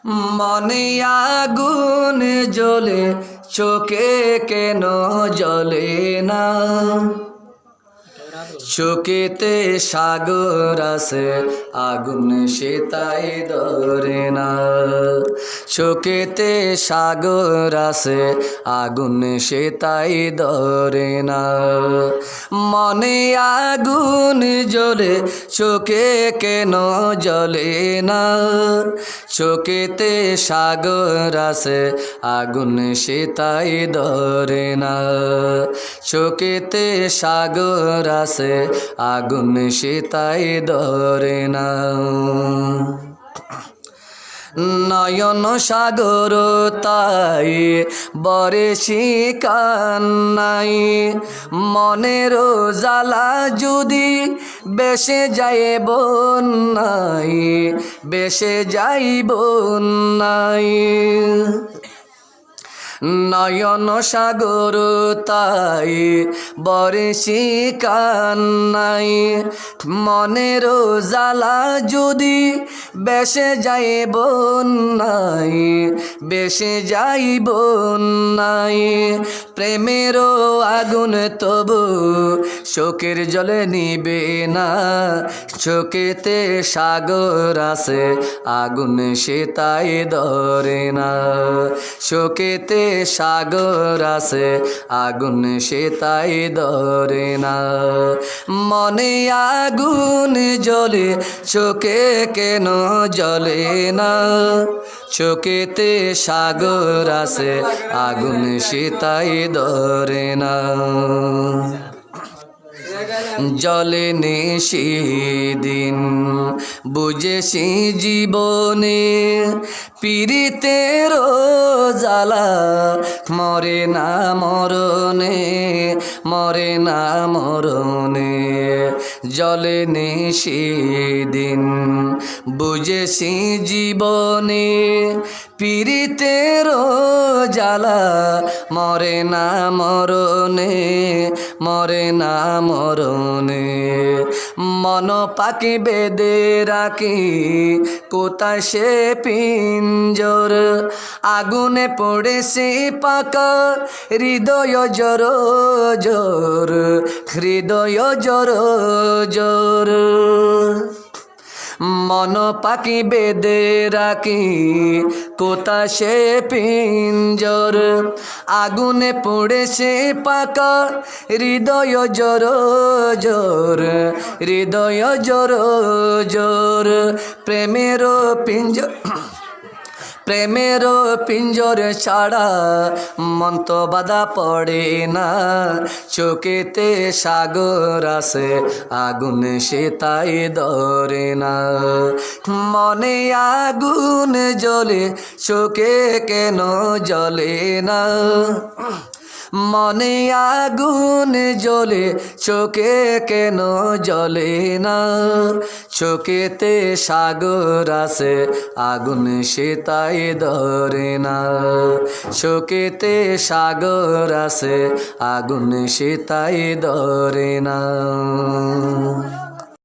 মনে আগুন জ্বলে চোখে কেন জ্বলে না, চোখেতে সাগর আছে আগুন সে তাই ধরে না, চোখেতে সাগর আছে আগুন সে তাই ধরে না। মনে আগুন জ্বলে চোখে কেন জ্বলে না, চোখেতে সাগর আছে আগুন সে তাই ধরে না, চোখেতে সাগর আছে আগুন সে তাই ধরে না। নয়ন সাগর তাই বরেছি কান্নাই, মনের জ্বালা যদি বেসে যায় বন্যাই, বেসে যাই বন্যাই। নয়ন সাগর তাই বরেছি কান্নাই, মনের জ্বালা যদি বেসে যায় বন্যাই, বেসে যাই বন্যাই। প্রেমের আগুন তবু চোখের জলে নিবে না, চোখেতে সাগর আছে আগুন সে তাই ধরে না, চোখেতে সাগর আছে আগুন সে তাই ধরে না। মনে আগুন জ্বলে চোখে কেন জ্বলে না, চোখেতে সাগর আছে আগুন সে তাই ধরে না। জলে সেদিন বুঝেছি জীবনে পীড়িতের জ্বালা, মরে না মরণে, মরে না মরণে। জলে সেদিন বুঝেছি জীবনে পীড়িতের জ্বালা, মরে না মরণে, মরে না মরণে। মন পাখি বেঁধে রাখি কোথায় সে পিঞ্জর, আগুনে পড়েছে পাকা হৃদয় জোর জোর, হৃদয় জোর জোর। মন পাখি বেঁধে রাখি কোথা সে পিঞ্জর, আগুনে পড়েছে পাকা হৃদয় জোর জোর, হৃদয় জোর জোর। প্রেমের পিঞ্জর, প্রেমের পিঞ্জর ছাড়া মন তো বাধা পড়ে না, চোখেতে সাগর আছে আগুন সে তাই ধরে না। মনে আগুন জ্বলে চোখে কেন জ্বলে না, মনে আগুন জ্বলে চোখে কেন জ্বলে না, চোখেতে সাগর আছে আগুন সে তাই ধরে না, চোখেতে সাগর আছে আগুন সে তাই ধরে না।